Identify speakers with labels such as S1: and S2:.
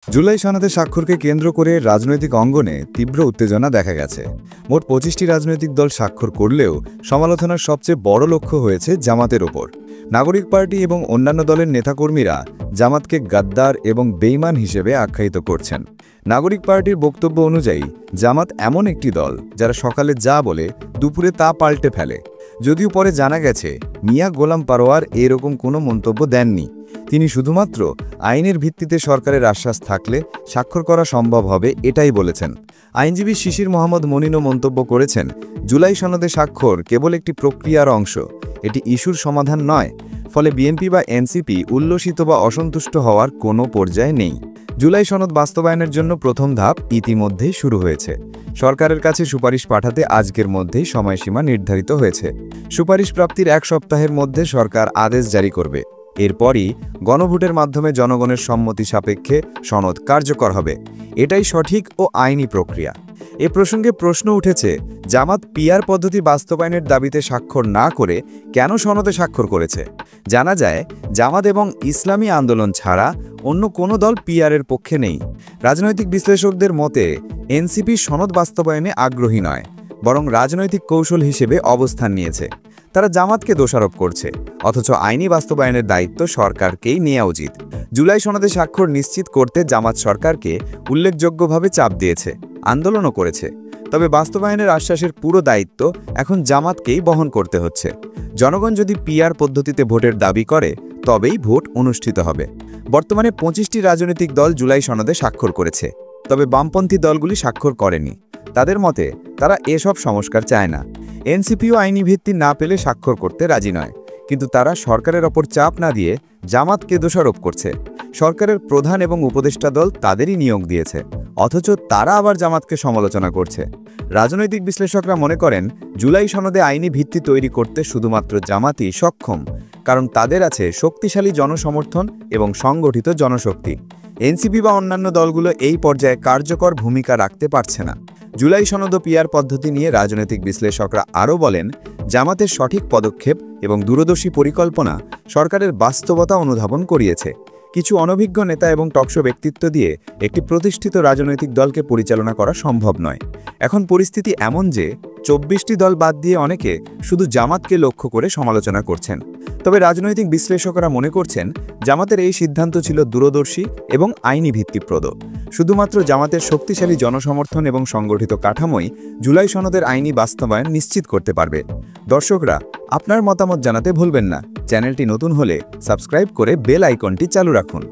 S1: জুলাই সনদে স্বাক্ষরকে কেন্দ্র করে রাজনৈতিক অঙ্গনে তীব্র উত্তেজনা দেখা গেছে। মোট ২৫টি রাজনৈতিক দল স্বাক্ষর করলেও সমালোচনার সবচেয়ে বড় লক্ষ্য হয়েছে জামাতের ওপর। নাগরিক পার্টি এবং অন্যান্য দলের নেতাকর্মীরা জামাতকে গাদ্দার এবং বেঈমান হিসেবে আখ্যায়িত করছেন। নাগরিক পার্টির বক্তব্য অনুযায়ী জামাত এমন একটি দল যারা সকালে যা বলে দুপুরে তা পাল্টে ফেলে। যদিও পরে জানা গেছে মিয়া গোলাম পারোয়ার এরকম কোনো মন্তব্য দেননি। তিনি শুধুমাত্র আইনের ভিত্তিতে সরকারের আশ্বাস থাকলে স্বাক্ষর করা সম্ভব হবে এটাই বলেছেন। আইনজীবী শিশির মোহাম্মদ মনিনও মন্তব্য করেছেন, জুলাই সনদে স্বাক্ষর কেবল একটি প্রক্রিয়ার অংশ, এটি ইস্যুর সমাধান নয়। ফলে বিএনপি বা এনসিপি উল্লসিত বা অসন্তুষ্ট হওয়ার কোনো পর্যায়ে নেই। জুলাই সনদ বাস্তবায়নের জন্য প্রথম ধাপ ইতিমধ্যেই শুরু হয়েছে। সরকারের কাছে সুপারিশ পাঠাতে আজকের মধ্যেই সময়সীমা নির্ধারিত হয়েছে। সুপারিশ প্রাপ্তির ১ সপ্তাহের মধ্যে সরকার আদেশ জারি করবে। এরপরই গণভোটের মাধ্যমে জনগণের সম্মতি সাপেক্ষে সনদ কার্যকর হবে। এটাই সঠিক ও আইনি প্রক্রিয়া। এ প্রসঙ্গে প্রশ্ন উঠেছে, জামাত পিআর পদ্ধতি বাস্তবায়নের দাবিতে স্বাক্ষর না করে কেন সনদে স্বাক্ষর করেছে? জানা যায়, জামাত এবং ইসলামী আন্দোলন ছাড়া অন্য কোনো দল পিআরের পক্ষে নেই। রাজনৈতিক বিশ্লেষকদের মতে এনসিপি সনদ বাস্তবায়নে আগ্রহী নয়, বরং রাজনৈতিক কৌশল হিসেবে অবস্থান নিয়েছে। তারা জামাতকে দোষারোপ করছে, অথচ আইনি বাস্তবায়নের দায়িত্ব সরকারকেই নেওয়া উচিত। জুলাই সনদে স্বাক্ষর নিশ্চিত করতে জামাত সরকারকে উল্লেখযোগ্যভাবে চাপ দিয়েছে, আন্দোলনও করেছে। তবে বাস্তবায়নের আশ্বাসের পুরো দায়িত্ব এখন জামাতকেই বহন করতে হচ্ছে। জনগণ যদি পিআর পদ্ধতিতে ভোটের দাবি করে তবেই ভোট অনুষ্ঠিত হবে। বর্তমানে ২৫টি রাজনৈতিক দল জুলাই সনদে স্বাক্ষর করেছে, তবে বামপন্থী দলগুলি স্বাক্ষর করেনি। তাদের মতে তারা এসব সংস্কার চায় না। এনসিপিও আইনি ভিত্তি না পেলে স্বাক্ষর করতে রাজি নয়, কিন্তু তারা সরকারের ওপর চাপ না দিয়ে জামাতকে দোষারোপ করছে। সরকারের প্রধান এবং উপদেষ্টা দল তাদেরই নিয়োগ দিয়েছে, অথচ তারা আবার জামাতকে সমালোচনা করছে। রাজনৈতিক বিশ্লেষকরা মনে করেন, জুলাই সনদে আইনি ভিত্তি তৈরি করতে শুধুমাত্র জামাতই সক্ষম, কারণ তাদের আছে শক্তিশালী জনসমর্থন এবং সংগঠিত জনশক্তি। এনসিপি বা অন্যান্য দলগুলো এই পর্যায়ে কার্যকর ভূমিকা রাখতে পারছে না। জুলাই সনদ ও পিআর পদ্ধতি নিয়ে রাজনৈতিক বিশ্লেষকরা আরও বলেন, জামাতের সঠিক পদক্ষেপ এবং দূরদর্শী পরিকল্পনা সরকারের বাস্তবতা অনুধাবন করিয়েছে। কিছু অনভিজ্ঞ নেতা এবং টকশো ব্যক্তিত্ব দিয়ে একটি প্রতিষ্ঠিত রাজনৈতিক দলকে পরিচালনা করা সম্ভব নয়। এখন পরিস্থিতি এমন যে ২৪টি দল বাদ দিয়ে অনেকে শুধু জামাতকে লক্ষ্য করে সমালোচনা করছেন। তবে রাজনৈতিক বিশ্লেষকরা মনে করছেন, জামাতের এই সিদ্ধান্ত ছিল দূরদর্শী এবং আইনি ভিত্তিপ্রদ। শুধুমাত্র জামাতের শক্তিশালী জনসমর্থন এবং সংগঠিত কাঠামোই জুলাই সনদের আইনি বাস্তবায়ন নিশ্চিত করতে পারবে। দর্শকরা, আপনার মতামত জানাতে ভুলবেন না। চ্যানেলটি নতুন হলে সাবস্ক্রাইব করে বেল আইকনটি চালু রাখুন।